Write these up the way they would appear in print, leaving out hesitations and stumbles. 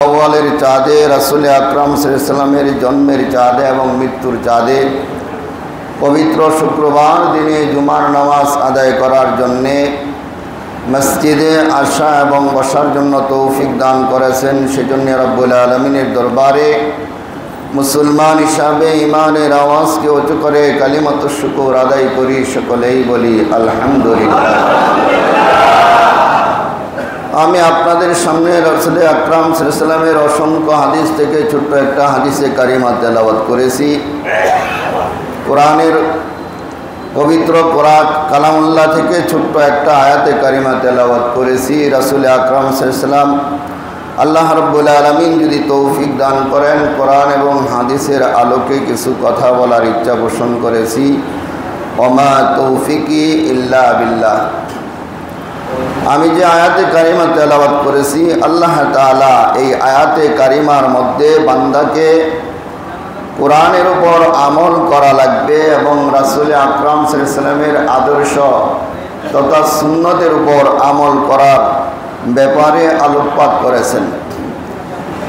আউয়ালের চাঁদে রাসূল আকরাম সাল্লাল্লাহু আলাইহি ওয়াসাল্লামের জন্মের চাঁদে এবং মৃত্যুর চাঁদে পবিত্র শুক্রবার দিনে জুমার নামাজ আদায় করার জন্যে মসজিদে আসা এবং বসার জন্য তৌফিক দান করেছেন। সেজন্য রব্বুল আলামিনের দরবারে মুসলমান হিসাবে ইমানের আওয়াজকে উঁচু করে কালিমাতুশ শুকর আদায় করি, সকলেই বলি আলহামদুলিল্লাহ। আমি আপনাদের সামনে রাসূল আকরাম সাল্লাল্লাহু আলাইহি ওয়াসাল্লামের অসংখ্য হাদিস থেকে ছোট্ট একটা হাদিসে কারিমা তেলাওয়াত করেছি। কোরআনের পবিত্র কোরআন কালামুল্লাহ থেকে ছোট্ট একটা আয়াতে কারিমা তেলাওয়াত করেছি। রাসূল আকরাম সাল্লাল্লাহু আলাইহি ওয়াসাল্লাম আল্লাহ রাব্বুল আলামিন যদি তৌফিক দান করেন, কোরআন এবং হাদিসের আলোকে কিছু কথা বলার ইচ্ছা পোষণ করেছি। ওমা তৌফিকি ইল্লা বিল্লাহ। আমি যে আয়াতে কারিমা তেলাওয়াত করেছি, আল্লাহ তাআলা এই আয়াতে কারিমার মধ্যে বান্দাকে কোরআনের উপর আমল করা লাগবে এবং রাসূল আকরাম সাল্লাল্লাহু আলাইহি ওয়াসাল্লামের আদর্শ তথা সুন্নতের উপর আমল করার ব্যাপারে আলোকপাত করেছেন।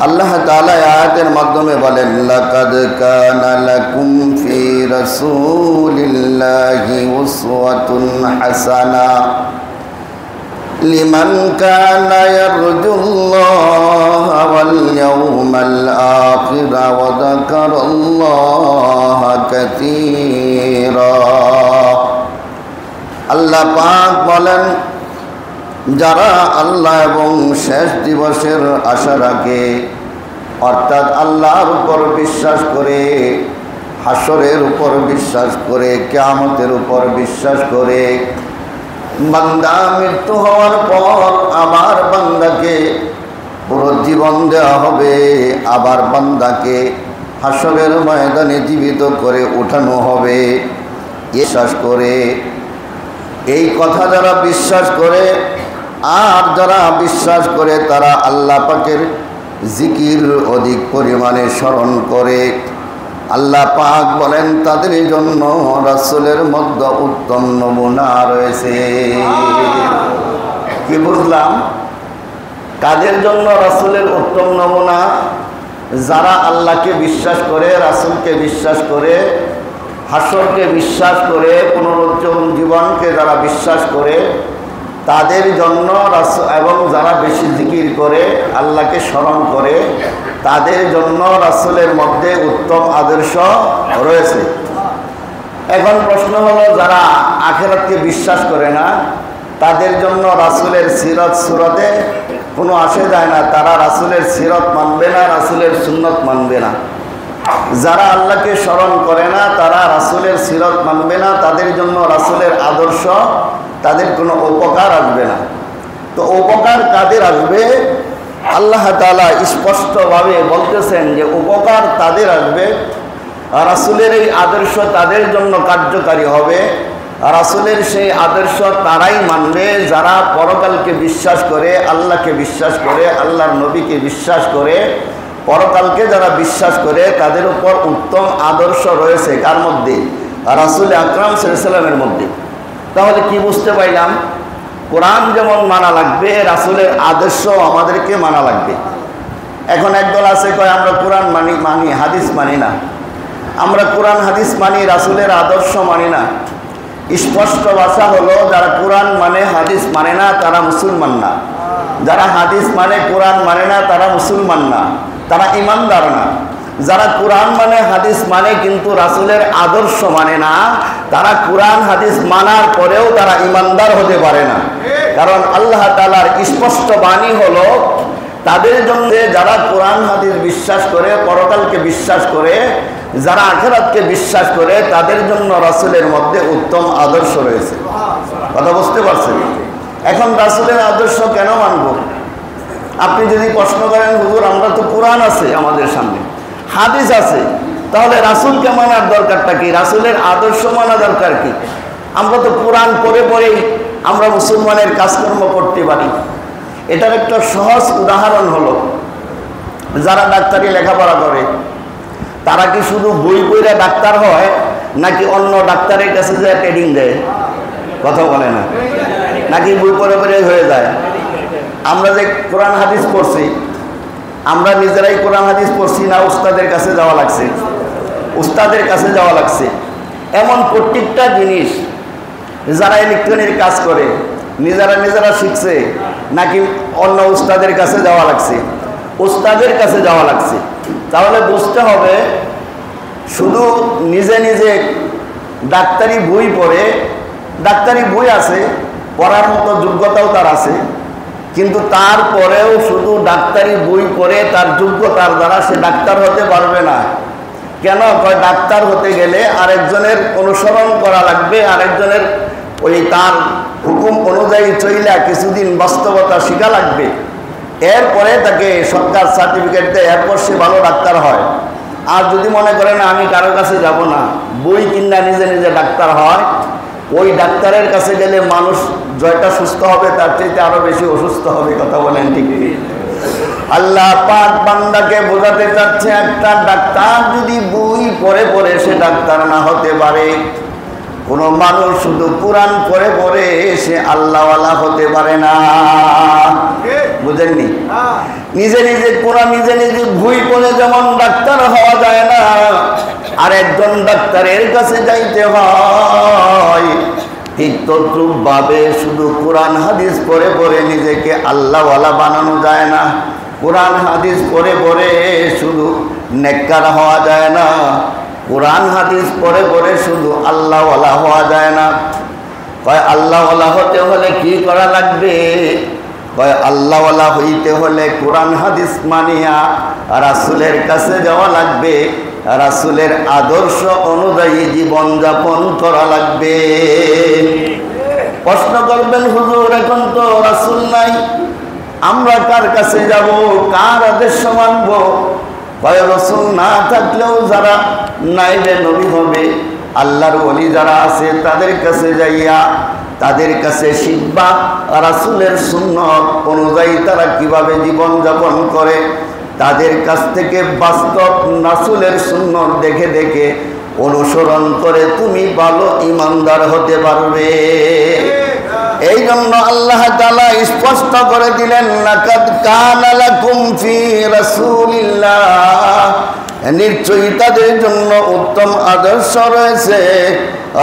আল্লাহ তাআলা আয়াতের মাধ্যমে বলেন, লাকাদ কানা লাকুম ফি রাসূলিল্লাহি উসওয়াতুন হাসানা লিমান কানা ইয়ারজুল্লাহা ওয়াল ইয়াওমাল আখির ওয়া যাকারাল্লাহা কাসীরা। আল্লাহ পাক বলেন, যারা আল্লাহ এবং শেষ দিবসের আশা রাখে, অর্থাৎ আল্লাহর উপর বিশ্বাস করে, হাসরের উপর বিশ্বাস করে, কিয়ামতের উপর বিশ্বাস করে, বান্দা মৃত্যু হওয়ার পর আবার বান্দাকে পুনর্জীবন দেওয়া হবে, আবার বান্দাকে হাসরের ময়দানে জীবিত করে উঠানো হবে, বিশ্বাস করে, এই কথা যারা বিশ্বাস করে আর যারা বিশ্বাস করে তারা আল্লাহ পাকের জিকির অধিক পরিমাণে স্মরণ করে, আল্লাহ পাক বলেন তাদের জন্য রাসূলের মধ্যে উত্তম নমুনা রয়েছে। কি বুঝলাম? কাদের জন্য রাসূলের উত্তম নমুনা? যারা আল্লাহকে বিশ্বাস করে, রাসূলকে বিশ্বাস করে, হাসরকে বিশ্বাস করে, পুনরুজ্জীবনকে যারা বিশ্বাস করে তাদের জন্য এবং যারা বেশি জিকির করে, আল্লাহকে স্মরণ করে, তাদের জন্য রাসূলের মধ্যে উত্তম আদর্শ রয়েছে। এখন প্রশ্ন হলো, যারা আখিরাতকে বিশ্বাস করে না তাদের জন্য রাসূলের সিরাত সুরতে কোনো আসে যায় না, তারা রাসূলের সিরাত মানবে না, রাসূলের সুন্নত মানবে না। যারা আল্লাহকে স্মরণ করে না তারা রাসূলের সিরাত মানবে না, তাদের জন্য রাসূলের আদর্শ তাদের কোনো উপকার আসবে না। তো উপকার কাদের আসবে? আল্লাহ তাআলা স্পষ্টভাবে বলতেছেন যে উপকার তাদের আসবে, রাসূলের এই আদর্শ তাদের জন্য কার্যকারী হবে। রাসূলের সেই আদর্শ তারাই মানবে যারা পরকালকে বিশ্বাস করে, আল্লাহকে বিশ্বাস করে, আল্লাহর নবীকে বিশ্বাস করে, পরকালকে যারা বিশ্বাস করে তাদের উপর উত্তম আদর্শ রয়েছে। কার মধ্যে? রাসূল আকরাম সাল্লাল্লাহু আলাইহি ওয়াসাল্লামের মধ্যে। তাহলে কি বুঝতে পাইলাম? কোরআন যেমন মানা লাগবে, রাসূলের আদর্শ আমাদেরকে মানা লাগবে। এখন একদল আছে কয় আমরা কোরআন মানি হাদিস মানি না। আমরা কোরআন হাদিস মানি, রাসূলের আদর্শ মানি না। স্পষ্ট ভাষা হলো, যারা কোরআন মানে হাদিস মানে না তারা মুসলমান না, যারা হাদিস মানে কোরআন মানে না তারা মুসলমান না, তারা ইমানদার না। যারা কোরআন মানে হাদিস মানে কিন্তু রাসূলের আদর্শ মানে না, তারা কোরআন হাদিস মানার পরেও তারা ইমানদার হতে পারে না। কারণ আল্লাহ তাআলার স্পষ্ট বাণী হলো, তাদের জন্য যারা কোরআন হাদিস বিশ্বাস করে, পরকালকে বিশ্বাস করে, যারা আখিরাতকে বিশ্বাস করে, তাদের জন্য রাসূলের মধ্যে উত্তম আদর্শ রয়েছে। কথা বুঝতে পারছেন? এখন রাসূলের আদর্শ কেন মানব? আপনি যদি প্রশ্ন করেন, হুজুর আমরা তো কোরআন আছে আমাদের সামনে, হাদিস আছে, তাহলে রাসূলকে মানার দরকারটা কি? রাসূলের আদর্শ মানা দরকার কি? আমরা তো কোরআন পড়ে পড়েই আমরা মুসলমানের কাজকর্ম করতে পারি। এটার একটা সহজ উদাহরণ হলো, যারা ডাক্তারি লেখাপড়া করে তারা কি শুধু বই পড়ে ডাক্তার হয় নাকি অন্য ডাক্তারের কাছে যায় ট্রেনিং দেয়? কথা বলে না, নাকি বই পড়ে পড়ে হয়ে যায়? আমরা যে কোরআন হাদিস পড়ছি আমরা নিজেরাই কোরআন হাদিস পড়ছি না উস্তাদের কাছে যাওয়া লাগছে? উস্তাদের কাছে যাওয়া লাগছে। এমন প্রত্যেকটা জিনিস যারা ইলেকট্রনিক কাজ করে নিজেরা শিখছে নাকি অন্য উস্তাদের কাছে যাওয়া লাগছে? উস্তাদের কাছে যাওয়া লাগছে। তাহলে বুঝতে হবে শুধু নিজে নিজে ডাক্তারি বই পড়ে, ডাক্তারি বই আছে, পড়ার মতো যোগ্যতাও তার আছে, কিন্তু তারপরেও শুধু ডাক্তারি বই পড়ে তার যোগ্যতার দ্বারা সে ডাক্তার হতে পারবে না। কেন? কয় ডাক্তার হতে গেলে আরেকজনের অনুসরণ করা লাগবে, আরেকজনের ওই তার হুকুম অনুযায়ী চইলা কিছুদিন বাস্তবতা শিখা লাগবে, এরপরে তাকে সরকার সার্টিফিকেট দেয়, এরপর সে ভালো ডাক্তার হয়। আর যদি মনে করেন আমি কারোর কাছে যাব না, বই কিনা নিজে নিজে ডাক্তার হয়, ওই ডাক্তারের কাছে গেলে মানুষ জয়টা সুস্থ হবে তার চাইতে আরো বেশি অসুস্থ হবে। কথা বলেন ঠিক? আল্লাহ পাক বান্দাকে বোঝাতে চাচ্ছে একটা ডাক্তার যদি বই পড়ে পড়ে সে ডাক্তার না হতে পারে, কোন মানুষ শুধু কোরআন পড়ে পড়ে সে আল্লাহওয়ালা হতে পারে না। বুঝেননি? নিজে নিজে কোরআন নিজে নিজে বই পড়ে যেমন ডাক্তার হওয়া যায় না, আর একজন ডাক্তারের কাছে যাইতে হয়, ঠিক তদ্রূপ ভাবে শুধু কোরআন হাদিস পড়ে পড়ে নিজেকে আল্লাহওয়ালা বানানো যায় না। কোরআন হাদিস পড়ে পড়ে শুধু নেককার হওয়া যায় না। কোরআন হাদিস পড়ে পড়ে শুধু আল্লাহওয়ালা হওয়া যায় না। কয় আল্লাহওয়ালা হতে হলে কি করা লাগবে? কয় আল্লাহওয়ালা হইতে হলে কোরআন হাদিস মানিয়া রাসূলের কাছে যাওয়া লাগবে, রাসূলের আদর্শ অনুযায়ী জীবন যাপন করা লাগবে। প্রশ্ন করবেন হুজুর এখন তো রাসূল নাই, আমরা কার কাছে যাব, কার আদেশ মানব? কয় রাসূল না থাকলেও যারা নাইবে নবী হবে, আল্লাহর ওলি যারা আছে তাদের কাছে যাইয়া তাদের কাছে শিখবা রাসূলের সুন্নাত অনুযায়ী তারা কিভাবে জীবন যাপন করে, তাদের কাছ থেকে বাস্তব রাসূলের সুন্নাত দেখে দেখে অনুসরণ করে তুমি ভালো ঈমানদার হতে পারবে। এই জন্য আল্লাহ তাআলা স্পষ্ট করে দিলেন, লাকাদ কানা লাকুম ফি রাসূলিল্লাহ, নিশ্চয়ই তাদের জন্য উত্তম আদর্শ রয়েছে,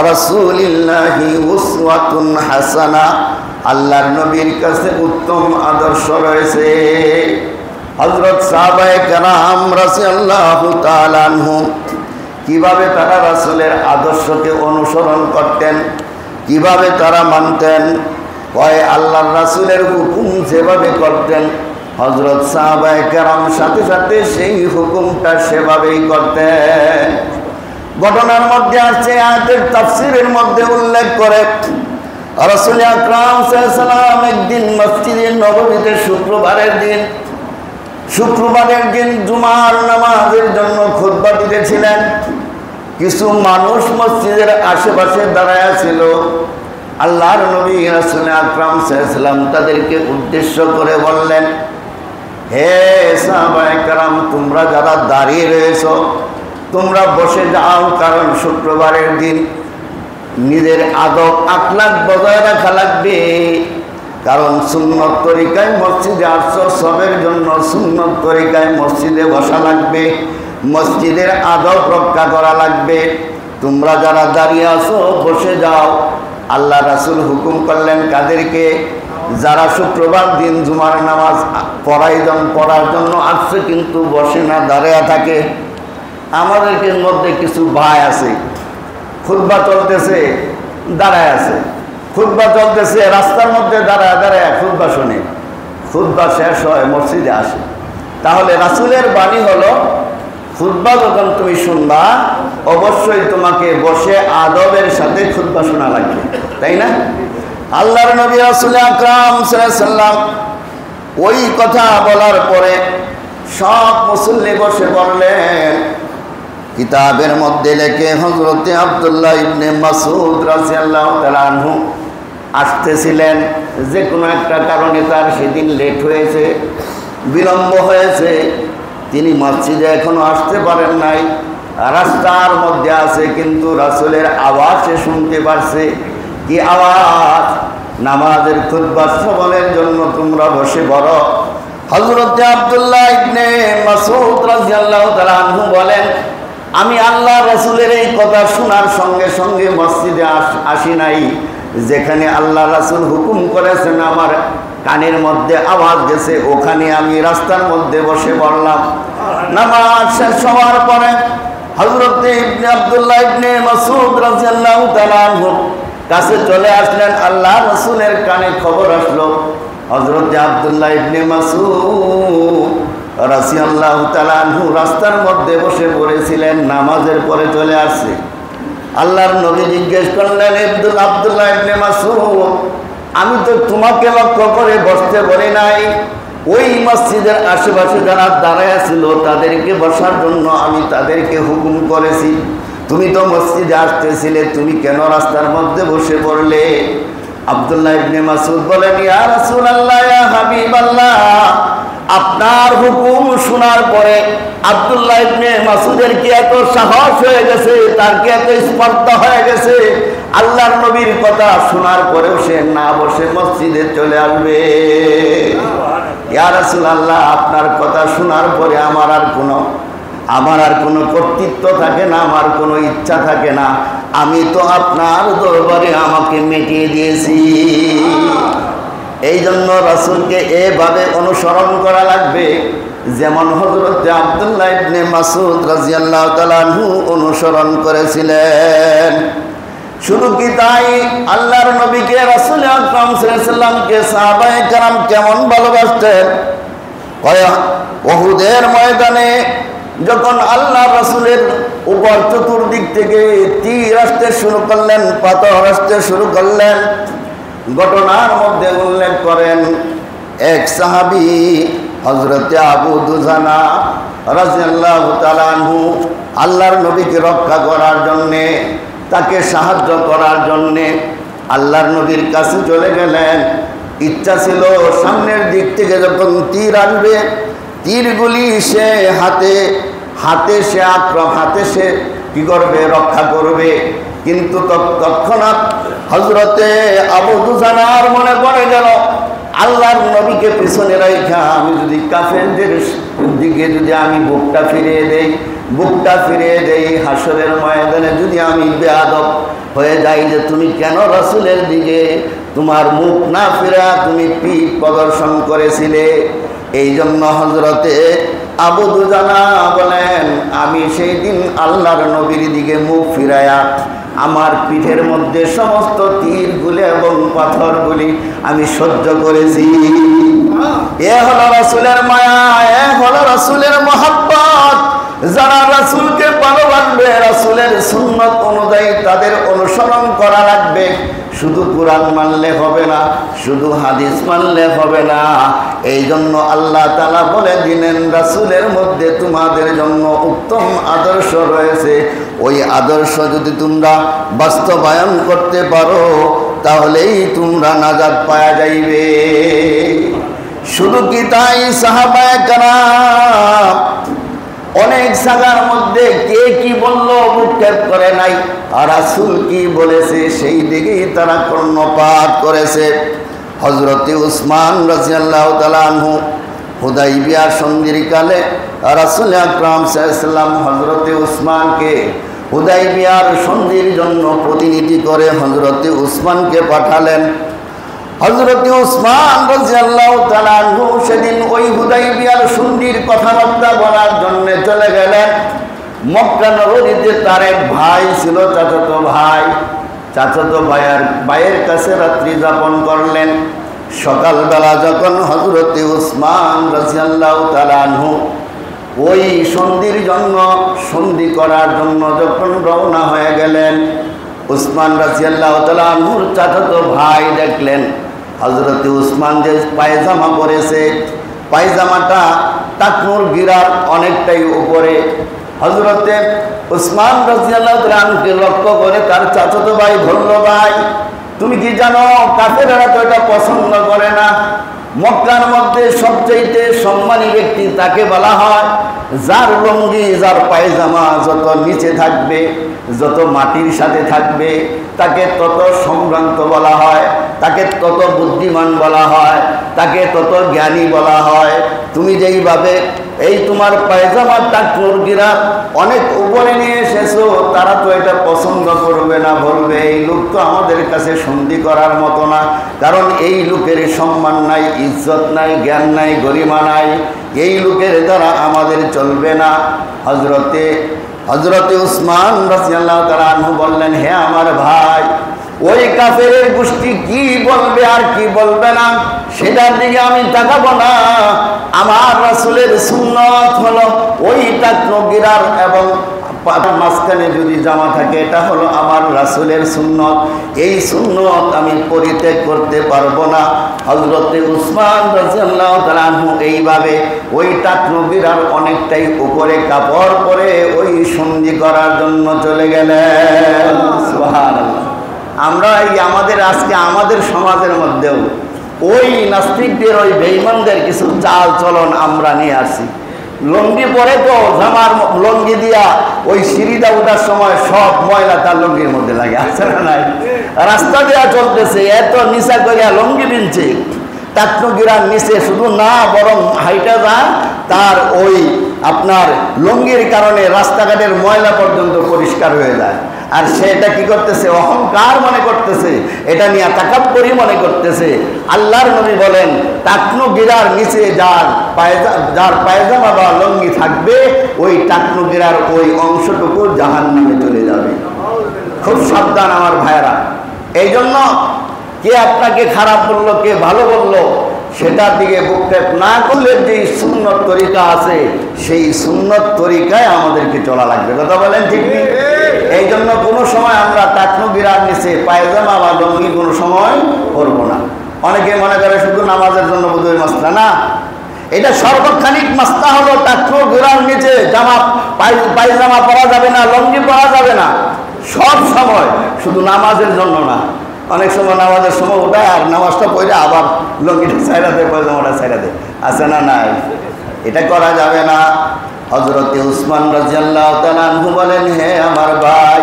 রাসূলিল্লাহি উসওয়াতুন হাসানা, আল্লাহর নবীর কাছে উত্তম আদর্শ রয়েছে। হযরত সাহাবায়ে কেরাম রাদিয়াল্লাহু তাআলা আনহুম কিভাবে তারা রাসূলের আদর্শকে অনুসরণ করতেন, কিভাবে তারা মানতেন? কয় আল্লাহর রাসূলের হুকুম যেভাবে করতেন হযরত সাহাবায়ে কেরাম সাথে সাথে সেই হুকুমটা সেভাবেই করতেন। ঘটনার মধ্যে আছে, আয়াতের তাফসীরের মধ্যে উল্লেখ করে রাসূল আকরাম সাল্লাল্লাহু আলাইহি ওয়াসাল্লাম একদিন মসজিদে নববীতে শুক্রবারের দিন জুমার নামাজের জন্য খুতবা দিতেছিলেন। কিছু মানুষ মসজিদের আশেপাশে দাঁড়ায়া ছিল। আল্লাহর নবী রাসূল আকরাম সাল্লাল্লাহু আলাইহি ওয়াসাল্লাম তাদেরকে উদ্দেশ্য করে বললেন, হে সাহাবায়ে কেরাম, তোমরা যারা দাঁড়িয়ে রয়েছো তোমরা বসে যাও, কারণ শুক্রবারের দিন নিজের আদব আখলাক বজায় রাখা লাগবে। কারণ সুন্নত তরিকায় মসজিদে আসছো, সবের জন্য সুন্নত তরিকায় মসজিদে বসা লাগবে, মসজিদের আদব রক্ষা করা লাগবে। তোমরা যারা দাঁড়িয়ে আছো বসে যাও। আল্লাহ রাসূল হুকুম করলেন কাদেরকে? যারা শুক্রবার দিন জুমার নামাজ পড়ার জন্য আসছে কিন্তু বসে না, দাঁড়িয়ে থাকে। আমাদের মধ্যে কিছু ভাই আছে, খুতবা চলতেছে দাঁড়ায় আছে, খুতবা চলতেছে রাস্তার মধ্যে দাঁড়ায় দাঁড়ায় খুতবা শুনে, খুতবা শেষ হয় মসজিদে আসে। তাহলে রাসূলের বাণী হলো খুতবা যখন তুমি শুনবা অবশ্যই তোমাকে বসে আদবের সাথে খুতবা শোনা লাগবে, তাই না? আল্লাহর নবী রাসূল আকরাম সাল্লাল্লাহু আলাইহি ওয়াসাল্লাম ওই কথা বলার পরে সব মুসল্লি বসে পড়লেন। কিতাবের মধ্যে লেখে হযরতে আব্দুল্লাহ ইবনে মাসউদ রাদিয়াল্লাহু তাআলা আনহু আসতেছিলেন, যে কোনো একটা কারণে তার সেদিন লেট হয়েছে, বিলম্ব হয়েছে, তিনি মসজিদে এখনো আসতে পারেন নাই। রাস্তার মধ্যে আছে কিন্তু রাসূলের আওয়াজ সে শুনতে পারছে। কি আওয়াজ? নামাজের খুতবা শ্রবণের জন্য তোমরা বসে পড়ো। হযরত আব্দুল্লাহ ইবনে মাসউদ রাদিয়াল্লাহু তাআলা আনহু বলেন, আমি আল্লাহ রাসূলের এই কথা শোনার সঙ্গে সঙ্গে মসজিদে আসি নাই, যেখানে আল্লাহ রাসূল হুকুম করেছেন আমার কানের মধ্যে আওয়াজ গেছে, ওখানে আমি রাস্তার মধ্যে বসে পড়লাম। নামাজ শেষ হওয়ার পরে হযরত আব্দুল্লাহ ইবনে মাসউদ রাদিয়াল্লাহু তাআলা আনহু কাছে চলে আসলেন। আল্লাহ রাসূলের কানে খবর আসলো হযরত আব্দুল্লাহ ইবনে মাসউদ রাদিয়াল্লাহু তাআলা আনহু রাস্তার মধ্যে বসে পড়েছিলেন, নামাজের পরে চলে আসছে। আল্লাহর নবী জিজ্ঞেস করলেন, আব্দুল্লাহ ইবনে মাসউদ, আমি তো তোমাকে লক্ষ্য করে বসতে বলি নাই, ওই মসজিদের আশেপাশে যারা দাঁড়ায় ছিল তাদেরকে বসার জন্য আমি তাদেরকে হুকুম করেছি, তুমি তো মসজিদে আসতেছিলে, তুমি কেন রাস্তার মধ্যে বসে পড়লে? আব্দুল্লাহ ইবনে মাসউদ বলেন, ইয়া রাসূলুল্লাহ, ইয়া হাবিবাল্লাহ, আপনার হুকুম শোনার পরে আব্দুল্লাহ ইবনে মাসউদের কি এত সাহস হয়ে গেছে, তার কি এত স্পর্ধা হয়ে গেছে, আল্লাহর নবীর কথা শোনার পরেও সে না বসে মসজিদে চলে আসবে। ইয়া রাসূলুল্লাহ, আপনার কথা শোনার পরে আমার আর কোনো কর্তৃত্ব থাকে না, আমার কোনো ইচ্ছা থাকে না, আমি তো আপনার দরবারে আমাকে মিটিয়ে দিয়েছি। এই জন্য রাসূলকে এভাবে অনুসরণ করা লাগবে, যেমন হযরত আব্দুল্লাহ ইবনে মাসউদ রাদিয়াল্লাহু তাআলা আনহু অনুসরণ করেছিলেন। শুধু কি তাই, আল্লাহর নবীকে রাসূল আকরাম সাল্লাল্লাহু আলাইহি ওয়াসাল্লামকে সাহাবায়ে কেরাম কেমন ভালোবাসতেন। উহুদের ময়দানে যখন আল্লাহ রাসূলের উপর চতুর্দিক থেকে তীর আসতে শুরু করলেন, পাথর আসতে শুরু করলেন, ঘটনার মধ্যে উল্লেখ করেন এক সাহাবী হযরত আবু দুজানা রাদিয়াল্লাহু তাআলা আনহু আল্লাহর নবীকে রক্ষা করার জন্যে, তাকে সাহায্য করার জন্যে আল্লাহর নবীর কাছে চলে গেলেন। ইচ্ছা ছিল সামনের দিক থেকে যখন তীর আসবে, তীরগুলি সে হাতে সে কি করবে, রক্ষা করবে। কিন্তু তৎক্ষণাৎ হযরতে আবু দুজানার মনে পড়ে গেল, আল্লাহর নবীকে পিছনে রাখা আমি যদি কাফেরদের দিকে যদি আমি বুকটা ফিরিয়ে দেই, হাসরের ময়দানে যদি আমি বেয়াদব হয়ে যাই যে তুমি কেন রাসূলের দিকে তোমার মুখ না ফিরা তুমি পিঠ প্রদর্শন করেছিলে। এই জন্য হযরতে আবু দুজানা বলেন, আমি সেই দিন আল্লাহর নবীর দিকে মুখ ফিরায়া আমার পিঠের মধ্যে সমস্ত তীরগুলি এবং পাথরগুলি আমি সহ্য করেছি। এ হলো রাসূলের মায়া, এ হলো রাসূলের মহব্বত। যারা রাসূলকে ভালোবাসবে, রাসূলের সুন্নাত অনুযায়ী তাদের অনুসরণ করা লাগবে। শুধু কোরআন মানলে হবে না, শুধু হাদিস মানলে হবে না। এই জন্য আল্লাহ তাআলা বলে দিলেন, রাসূলের মধ্যে তোমাদের জন্য উত্তম আদর্শ রয়েছে, ওই আদর্শ যদি তোমরা বাস্তবায়ন করতে পারো তাহলেই তোমরা নাজাত পাওয়া যাইবে। শুধু কি তাই, সাহাবায়ে কেরাম অনেক জায়গার মধ্যে কে কি বললো ভ্রুক্ষেপ করে নাই, আর রাসূল কি বলেছে সেই দিকেই তারা কর্ণপাত করেছে। হযরতে উসমান রাদিয়াল্লাহু তাআলা আনহু হুদাইবিয়া সন্ধির কালে রাসূল আকরাম সাল্লাল্লাহু আলাইহি ওয়াসাল্লাম হযরতে উসমানকে হুদাইবিয়ার সন্ধির জন্য প্রতিনিধি করে হযরতে উসমানকে পাঠালেন। হযরতে উসমান রাদিয়াল্লাহু তাআলা আনহু সেদিন ওই হুদাইবিয়ার সন্ধির কথাবার্তা বলার জন্য চলে গেলেন। মক্কা নগরীতে তার এক ভাই ছিল, চাচাতো ভাইয়ের কাছে রাত্রি যাপন করলেন। সকালবেলা যখন হযরতে উসমান রাদিয়াল্লাহু তাআলা আনহু ওই সন্ধি করার জন্য যখন রওনা হয়ে গেলেন, উসমান রাদিয়াল্লাহু তাআলা আনহুর চাচাতো ভাই দেখলেন হযরতে উসমান যে পায়জামা পরেছে, পায়জামাটা টাকনুর গিরার অনেকটাই উপরে। হযরতে উসমান রাদিয়াল্লাহু তাআলা আনহুকে লক্ষ্য করে তার চাচাতো ভাই বলল, ভাই তুমি কি জানো কাফেররা তো এটা পছন্দ করে না, মক্কার মধ্যে সবচেয়ে সম্মানী ব্যক্তি তাকে বলা হয় যার লুঙ্গি যার পায়জামা যত নিচে থাকবে, যত মাটির সাথে থাকবে, তাকে তত সম্ভ্রান্ত বলা হয়, তাকে তত বুদ্ধিমান বলা হয়, তাকে তত জ্ঞানী বলা হয়। তুমি যেইভাবে এই তোমার পায়জামার টাকনুরগিরা অনেক উপরে নিয়ে এসেছো, তারা তো এটা পছন্দ করবে না, বলবে এই লোক তো আমাদের কাছে সন্ধি করার মতো না, কারণ এই লোকের সম্মান নাই, ইজ্জত নাই, জ্ঞান নাই, গরিমা নাই, এই লোকের দ্বারা আমাদের চলবে না। হজরতে উসমান রাদিয়াল্লাহু তাআলা আনহু বললেন, হে আমার ভাই, ওই কাফেরের গোষ্ঠী কি বলবে আর কি বলবে না সেটার দিকে আমি তাকাবো না। আমার রাসূলের সুন্নাত হলো ওই টাকনুগিরার এবং মাঝখানে যদি জামা থাকে, এটা হলো আমার রাসূলের সুন্নত। এই সুন্নত আমি পরিত্যাগ করতে পারবো না। হযরতে উসমান রাদিয়াল্লাহু তাআলা আনহু এইভাবে ওই টাকনুগিরার অনেকটাই উপরে কাপড় পরে ওই সন্ধি করার জন্য চলে গেলেন। সুবহানাল্লাহ। আমরা এই আমাদের সমাজের মধ্যেও ওই নাস্তিকদের, ওই বেঈমানদের কিছু চাল চলন আমরা নিয়ে আসি। লুঙ্গি পরে তো জামার লুঙ্গি দিয়া ওই সিঁড়িটা ওঠার সময় সব ময়লা তার লুঙ্গির মধ্যে লাগে, আছে না নাই? রাস্তা দেওয়া চলতেছে, এত নিচা করিয়া লুঙ্গি বিনছে, টাকনুগিরার নিচে শুধু না বরং হাইটা যায়, তার ওই আপনার লুঙ্গির কারণে রাস্তাঘাটের ময়লা পর্যন্ত পরিষ্কার হয়ে যায়। আর সেটা কি করতেছে? অহংকার মনে করতেছে, এটা নিয়ে তাকাব্বুরি মনে করতেছে। আল্লাহর নবী বলেন, টাকনুগিরার নিচে যার পায়জামা বা লুঙ্গি থাকবে, ওই টাকনুগিরার ওই অংশটুকু জাহান্নামে চলে যাবে। খুব সাবধান আমার ভাইয়েরা। এই জন্য কে আপনাকে খারাপ বললো, কে ভালো বললো, সেটার দিকে ভ্রুক্ষেপ না করলে যে সুন্নত তরিকা আছে, সেই সুন্নত তরিকায় আমাদেরকে চলা লাগবে। কথা বলেন ঠিক নেই? এই জন্য কোনো সময় আমরা টাকনুগিরার নিচে পায়জামা বা লুঙ্গি কোনো সময় করবো না। অনেকে মনে করে শুধু নামাজের জন্য বোধহয় মাসলা, না, এটা সর্বক্ষণিক মাসলা হলো টাকনুগিরার নিচে পায়জামা পরা যাবে না, লুঙ্গি পরা যাবে না, সব সময়, শুধু নামাজের জন্য না। অনেক সময় নামাজের সময় ওঠায় আর নামাজটা পড়ে আবার লুঙ্গিটা ছাইড়া দেয়, পায়জামাটা ছাইড়া দেয়, আছে না নাই? এটা করা যাবে না। হযরতে উসমান রাদিয়াল্লাহু তাআলা আনহু বলেন, হে আমার ভাই,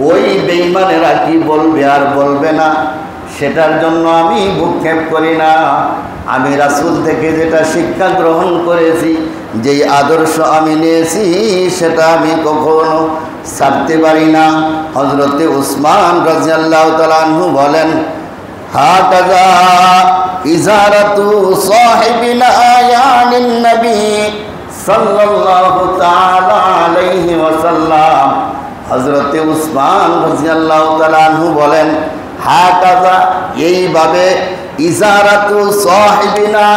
ওই বেঈমানেরা কি বলবে আর বলবে না সেটার জন্য আমি ভ্রুক্ষেপ করি না। আমি রাসূল থেকে যেটা শিক্ষা গ্রহণ করেছি, যেই আদর্শ আমি নিয়েছি, সেটা আমি কখনো ছাড়তে পারি না। হযরতে উসমান রাদিয়াল্লাহু তাআলা আনহু বলেন, হাকাযা ইজারাতু সাহিবিনা ইয়ানিন নবী সাল্লাল্লাহু তাআলা আলাইহি ওয়াসাল্লাম। হযরতে উসমান রাদিয়াল্লাহু তাআলা আনহু বলেন, হাকাযা, এইভাবে, ইজারাতু সাহিবিনা,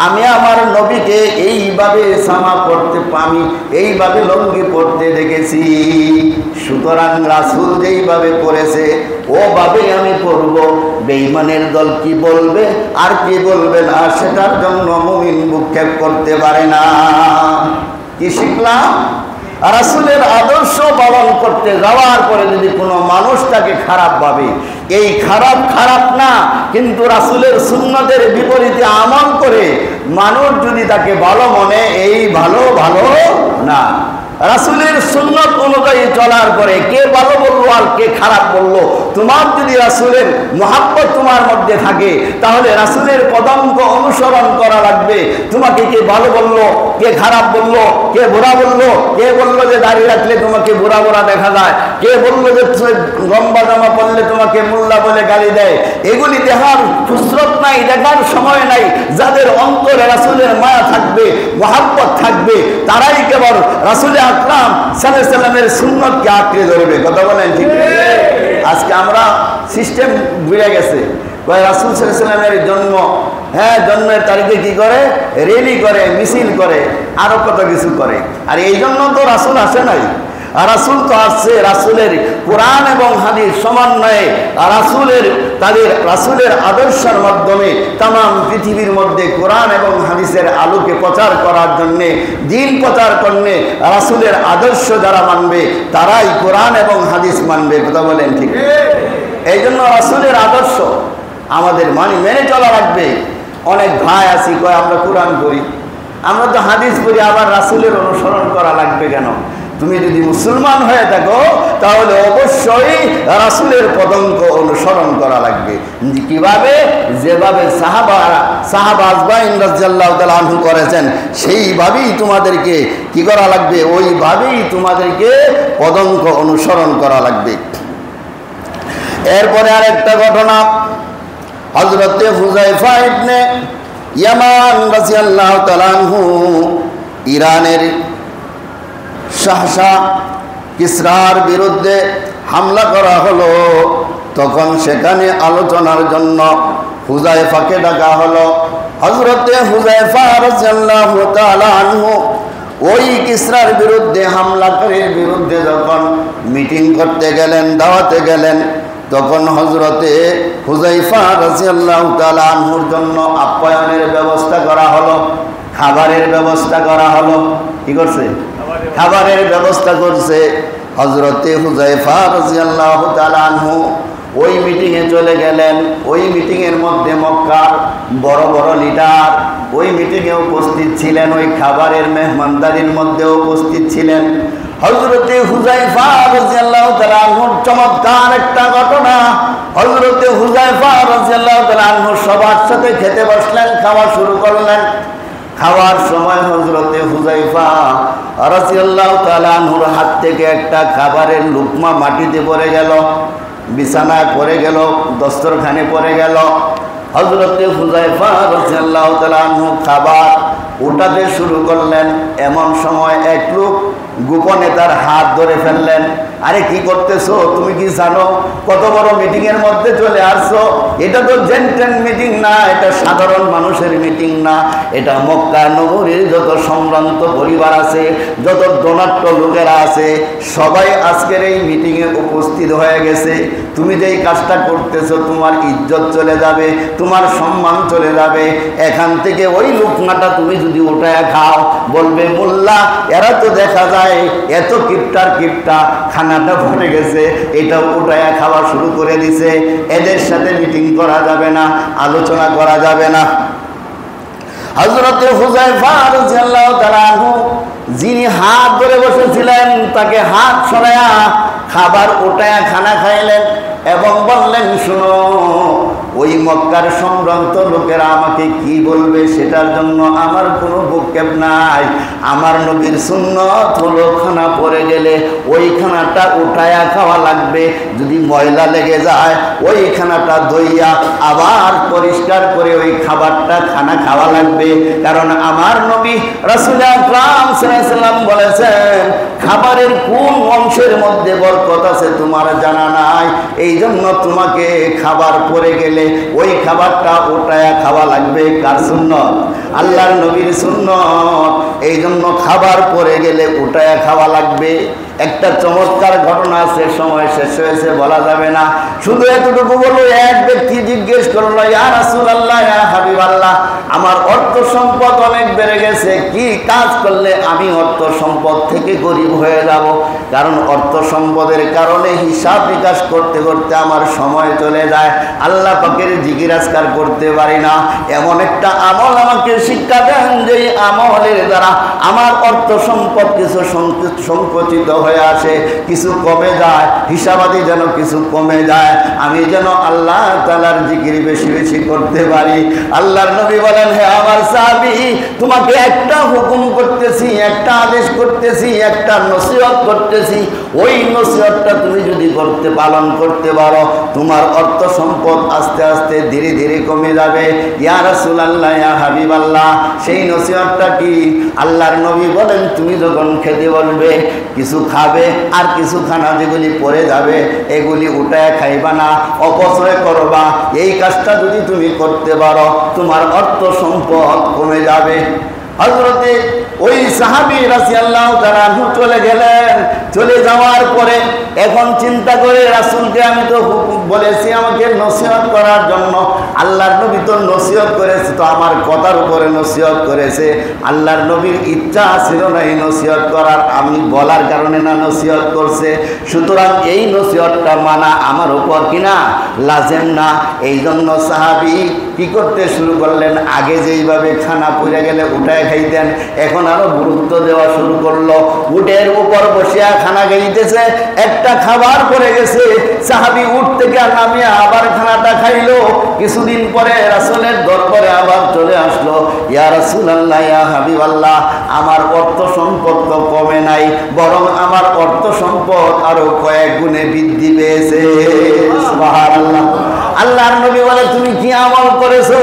আমি আমার নবীকে এইভাবে জামা পরতে, আমি এইভাবে লুঙ্গি পরতে দেখেছি। সুতরাং রাসূল যেইভাবে পরেছে ওভাবেই আমি পরব। বেঈমানের দল কি বলবে আর কি বলবে না সেটার জন্য মুমিন ভ্রুক্ষেপ করতে পারে না। কি শিখলাম? রাসূলের আদর্শ পালন করতে যাওয়ার পরে যদি কোনো মানুষ তাকে খারাপ ভাবে, এই খারাপ না, কিন্তু রাসূলের সুন্নতের বিপরীতে আমল করে মানুষ যদি তাকে ভালো মনে, এই ভালো না। রাসূলের সুন্নত অনুযায়ী চলার পরে কে ভালো বললো আর কে খারাপ বললো, তোমার যদি রাসূলের মহব্বত তোমার মধ্যে থাকে, তাহলে রাসূলের পদাঙ্ক অনুসরণ করা লাগবে। তোমাকে কে ভালো বললো, কে খারাপ বললো, কে বুড়া বললো, কে বললো যে দাড়ি রাখলে তোমাকে বুড়া দেখা যায়, কে বললো যে লম্বা জামা পরলে তোমাকে মোল্লা বলে গালি দেয়, এগুলি দেখার ফুসরত নাই, দেখার সময় নাই। যাদের অন্তরে রাসূলের মায়া থাকবে, মহব্বত থাকবে, তারাই কেবল রাসূল আকরাম সাল্লাল্লাহু আলাইহি ওয়াসাল্লামের সুন্নতকে আঁকড়ে ধরবে। কথা বলেন ঠিক? আজকে আমরা সিস্টেম ঘুরে গেছে, রাসূল সাল্লাল্লাহু আলাইহি ওয়াসাল্লামের জন্মের তারিখে কি করে, র্যালি করে, মিছিল করে, আরো কত কিছু করে। আর এই জন্য তো রাসূল আসে নাই, রাসূল তো আসছে রাসূলের কোরআন এবং হাদিস সমন্বয়ে, রাসূলের আদর্শের মাধ্যমে তামাম পৃথিবীর মধ্যে কোরআন এবং হাদিসের আলোকে প্রচার করার জন্যে, দ্বীন প্রচার করতে রাসূলের আদর্শ যারা মানবে তারাই কোরআন এবং হাদিস মানবে। কথা বলেন ঠিক? এই জন্য রাসূলের আদর্শ আমাদের মেনে চলা লাগবে। অনেক ভাই আছি কয় আমরা কোরআন পড়ি, আমরা তো হাদিস পড়ি, আবার রাসূলের অনুসরণ করা লাগবে কেন? তুমি যদি মুসলমান হয়ে থাকো তাহলে অবশ্যই রাসূলের পদাঙ্ক অনুসরণ করা লাগবে। কিভাবে? যেভাবে সাহাবা আজমাইন রাদিয়াল্লাহু তাআলা আনহু করেছেন সেইভাবেই তোমাদেরকে কি করা লাগবে? ওইভাবেই তোমাদেরকে পদাঙ্ক অনুসরণ করা লাগবে। এরপরে আরেকটা ঘটনা, হযরতে হুযায়ফা ইবনে ইয়ামান রাদিয়াল্লাহু তাআলা আনহু ইরানের শাহশাহ কিসরার বিরুদ্ধে হামলা করা হলো, তখন সেখানে আলোচনার জন্য হুযায়ফাকে ডাকা হলো। হযরতে হুযায়ফা রাদিয়াল্লাহু তাআলা আনহু ওই কিসরার বিরুদ্ধে হামলাকারীর বিরুদ্ধে যখন মিটিং করতে গেলেন, দাওয়াতে গেলেন, তখন হযরতে হুযায়ফা রাদিয়াল্লাহু তাআলা আনহুর জন্য আপ্যায়নের ব্যবস্থা করা হলো, খাবারের ব্যবস্থা করা হলো। কি করছে? খাবারের ব্যবস্থা করছে। হযরতে হুযায়ফা রাদিয়াল্লাহু তাআলা আনহু ওই মিটিংয়ে চলে গেলেন। ওই মিটিংয়ের মধ্যে মক্কার বড় বড় লিডার ওই মিটিংয়ে উপস্থিত ছিলেন, ওই খাবারের মেহমানদারির মধ্যে উপস্থিত ছিলেন। হযরতে হুযায়ফা রাদিয়াল্লাহু তাআলা আনহুর চমৎকার একটা ঘটনা, হযরতে হুযায়ফা রাদিয়াল্লাহু তাআলা আনহু সবার সাথে খেতে বসলেন, খাওয়া শুরু করলেন। খাওয়ার সময় হযরতে হুযায়ফা রাদিয়াল্লাহু তাআলা আনহুর হাত থেকে একটা খাবারের লুকমা মাটিতে পড়ে গেল, বিছানায় পড়ে গেল, দস্তরখানে পড়ে গেল। হযরতে হুযায়ফা রাদিয়াল্লাহু তাআলা আনহু খাবার উঠাতে শুরু করলেন। এমন সময় এক লোক গোপনে তার হাত ধরে ফেললেন। আরে কি করতেছো? তুমি কি জানো কত বড় মিটিং এর মধ্যে চলে আসছো? এটা তো জেন্টেল মিটিং না, এটা সাধারণ মানুষের মিটিং না, এটা মক্কা নগরীর যত সম্ভ্রান্ত পরিবার আছে, যত ধনাঢ্য লোকেরা আছে, সবাই আজকের এই মিটিং এ উপস্থিত হয়ে গেছে। তুমি যেই কাজটা করতেছো তোমার ইজ্জত চলে যাবে, তোমার সম্মান চলে যাবে। এখান থেকে ওই লুকমাটা তুমি যদি উঠায় খাও, বলবে মোল্লা এরা তো দেখা যায় এত কিপটা খানাটা ভরে গেছে, এটাও উঠায় খাওয়া শুরু করে দিছে। এদের সাথে মিটিং করা যাবে না, আলোচনা করা যাবে না। হযরতে হুযায়ফা রাদিয়াল্লাহু তাআলা আনহু যিনি হাত ধরে বসেছিলেন তাকে হাত সরায়া খাবার উঠায়া খানা খাইলেন এবং বললেন, শুনো, ওই মক্কার সম্ভ্রান্ত লোকেরা আমাকে কি বলবে সেটার জন্য আমার কোনো ভূক্ষেপ নাই। আমার নবীর সুন্নত হলো খানা পড়ে গেলে ওই খানাটা উঠায়া খাওয়া লাগবে, যদি ময়লা লেগে যায় ওই খানাটা ধুইয়া আবার পরিষ্কার করে ওই খাবারটা খানা খাওয়া লাগবে। কারণ আমার নবী রাসূল আকরাম সাল্লাল্লাহু আলাইহি ওয়াসাল্লাম বলেছেন, খাবারের কোন অংশের মধ্যে বরকত আছে তোমার জানা নাই, এই জন্য তোমাকে খাবার পড়ে গেলে ওই খাবারটা উঠায়া খাওয়া লাগবে। কার সুন্নত? আল্লাহর নবীর সুন্নত। এই জন্য খাবার পড়ে গেলে উঠায়া খাওয়া লাগবে। একটা চমৎকার ঘটনা আছে, সময় শেষ হয়েছে বলা যাবে না, শুধু এতটুকু বলবো। এক ব্যক্তি জিজ্ঞেস করলো, ইয়া রাসূলুল্লাহ, ইয়া হাবিবাল্লাহ, আমার অর্থ সম্পদ অনেক বেড়ে গেছে, কি কাজ করলে আমি অর্থ সম্পদ থেকে গরিব হয়ে যাব? কারণ অর্থ সম্পদের কারণে হিসাব নিকাশ করতে করতে আমার সময় চলে যায়, আল্লাহ পাকের জিকির আজকার করতে পারি না। এমন একটা আমল আমাকে শিক্ষা দেন যে আমলের দ্বারা আমার অর্থ সম্পদ কিছু সংকুচিত হয়ে আসে, কিছু কমে যায়, হিসাবাদি যেন কিছু কমে যায়, আমি যেন আল্লাহ তাআলার জিকির বেশি বেশি করতে পারি। আল্লাহর নবী বলেন, হে আমার সাহাবী, তোমাকে একটা হুকুম করতেছি, একটা আদেশ করতেছি, একটা নসিহত করতেছি, ওই নসিহতটা তুমি যদি পালন করতে পারো, তোমার অর্থ সম্পদ আস্তে আস্তে ধীরে ধীরে কমে যাবে। ইয়া রাসূলুল্লাহ, ইয়া হাবিবাল্লাহ, সেই নসিহতটা কি? আল্লাহর নবী বলেন, তুমি যখন খেতে বলবে কিছু খাবে আর কিছু খানা যেগুলি পড়ে যাবে এগুলি উঠায় খাইবা না, অপচয় করবা। এই কাজটা যদি তুমি করতে পারো তোমার অর্থ সম্পদ কমে যাবে। হযরতে ওই সাহাবী রাদিয়াল্লাহু তাআলা আনহু চলে গেলেন। চলে যাওয়ার পরে এখন চিন্তা করে, রাসূলকে আমি তো বলেছি আমাকে নসিহত করার জন্য, আল্লাহর নবী তো নসিহত করেছে, তো আমার কথার উপরে নসিহত করেছে। আল্লাহর নবীর ইচ্ছা ছিল না এই নসিহত করার, আমি বলার কারণে না নসিহত করছে, সুতরাং এই নসিহতটা মানা আমার উপর কিনা লাজেম না। এই জন্য সাহাবী কি করতে শুরু করলেন, আগে যেইভাবে খানা পড়ে গেলে উঠায় খাইতেন, এখন আরো গুরুত্ব দেওয়া শুরু করলো। উটের উপর বসিয়া খানা খাইতেছে, একটা খাবার পড়ে গেছে, সাহাবী উট থেকে নামিয়ে আবার খানাটা খাইলো। কিছুদিন পরে রাসূলের দরবারে আবার চলে আসলো, ইয়া রাসূলুল্লাহ, ইয়া হাবিবাল্লাহ, আমার অর্থ সম্পদ তো কমে নাই, বরং আমার অর্থ সম্পদ আরো কয়েক গুণে বৃদ্ধি পেয়েছে। সুবহানাল্লাহ। আল্লাহর নবী বলে, তুমি কি আমল করেছো?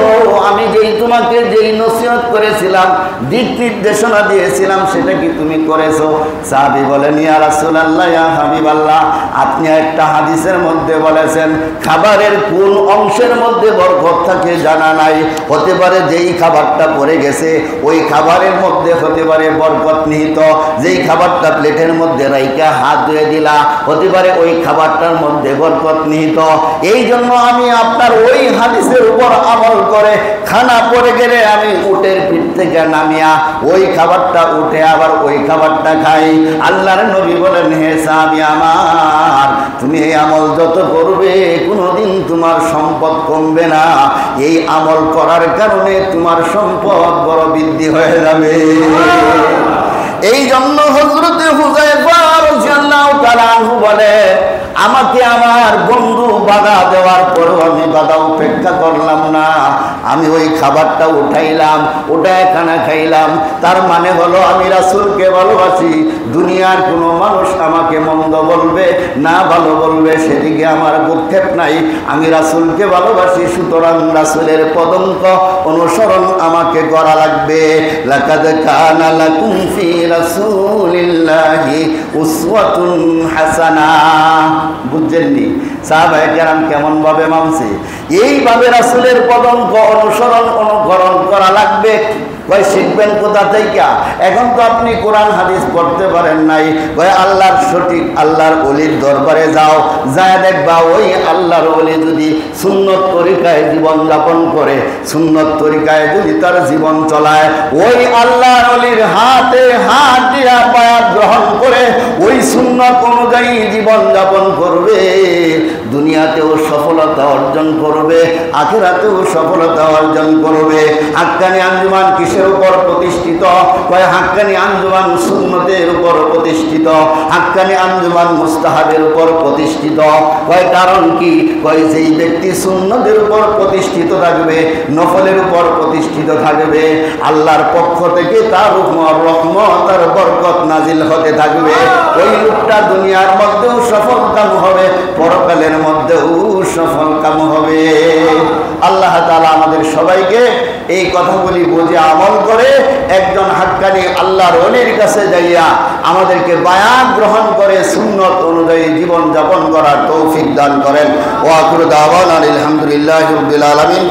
আমি তোমাকে যেই নসিহত করেছিলাম, দিক নির্দেশনা দিয়েছিলাম, সেটা কি তুমি করেছো? সাহাবী বলেন, ইয়া রাসূলুল্লাহ, ইয়া হাবিবাল্লাহ, আপনি একটা হাদিসের মধ্যে বলেছেন খাবারের কোন অংশের মধ্যে বরকত থাকে জানা নাই, হতে পারে যেই খাবারটা পড়ে গেছে ওই খাবারের মধ্যে হতে পারে বরকত নিহিত, যেই খাবারটা প্লেটের মধ্যে রাইখা হাত ধুয়ে দিলা হতে পারে ওই খাবারটার মধ্যে বরকত নিহিত। এই জন্য আমি আপনার ওই হাদিসের উপর আমল করে খানা পড়ে গেলে আমি উটের পিঠ থেকে নামিয়া ওই খাবারটা উঠে আবার ওই খাবারটা খাই। আল্লাহর নবী বলেন, হে সাহাবী আমার, তুমি এই আমল যত করবে কোনোদিন তোমার সম্পদ কমবে না, এই আমল করার কারণে তোমার সম্পদ বড় বৃদ্ধি হয়ে যাবে। এই জন্য হযরতে হুযায়ফা রাদিয়াল্লাহু তাআলা আনহু বলে, আমাকে আমার বন্ধু বাধা দেওয়ার পরেও আমি বাধা উপেক্ষা করলাম না, আমি ওই খাবারটা উঠাইলাম, উঠায় খানা খাইলাম। তার মানে হলো আমি রাসূলকে ভালোবাসি, দুনিয়ার কোনো মানুষ আমাকে মন্দ বলবে না ভালো বলবে সেদিকে আমার ভ্রুক্ষেপ নাই, আমি রাসূলকে ভালোবাসি, সুতরাং রাসূলের পদঙ্ক অনুসরণ আমাকে করা লাগবে। লাকাদ কানা লাকুম ফি রাসূলিল্লাহি উসওয়াতুন হাসানা। বুঝছেননি সাহাবায়ে কেরাম কেমন ভাবে মানছে? এইভাবে রাসূলের পদঙ্ক অনুসরণ অনুকরণ করা লাগবে। কয় শিখবেন কোথা থেকে? এখন তো আপনি কোরআন হাদিস পড়তে পারেন নাই, কয় আল্লাহর সঠিক আল্লাহর ওলির দরবারে যাও, যায় দেখবা ওই আল্লাহর ওলি যদি সুন্নত তরিকায় জীবন যাপন করে, সুন্নত তরিকায় যদি তার জীবন চলায়, ওই আল্লাহর ওলির হাতে হাত দিয়া বায়াত গ্রহণ করে ওই সুন্নত অনুযায়ী জীবন যাপন করবে, দুনিয়াতেও সফলতা অর্জন করবে, আখিরাতেও সফলতা অর্জন করবে। হাক্কানি আঞ্জুমান কিসের উপর প্রতিষ্ঠিত? কয় হাক্কানি আঞ্জুমান সুন্নতের উপর প্রতিষ্ঠিত, হাক্কানি আঞ্জুমান মুস্তাহাবের উপর প্রতিষ্ঠিত। কয় কারণ কি? কয় যেই ব্যক্তি সুন্নতের উপর প্রতিষ্ঠিত থাকবে, নফলের উপর প্রতিষ্ঠিত থাকবে, আল্লাহর পক্ষ থেকে তার রহমত আর বরকত নাজিল হতে থাকবে। ওই লোকটা দুনিয়ার মধ্যেও সফল কাম হবে, পরকালের মধ্যেও সফল কাম হবে। আল্লাহ তাআলা আমাদের সবাইকে এই কথাগুলি বুঝে আমল করে একজন হাক্কানি আল্লাহর ওলির কাছে যাইয়া আমাদেরকে বায়াত গ্রহণ করে সুন্নত অনুযায়ী জীবন যাপন করার তৌফিক দান করেন। ওয়া আখিরু দাওয়ানা আলহামদুলিল্লাহি রাব্বিল আলামিন।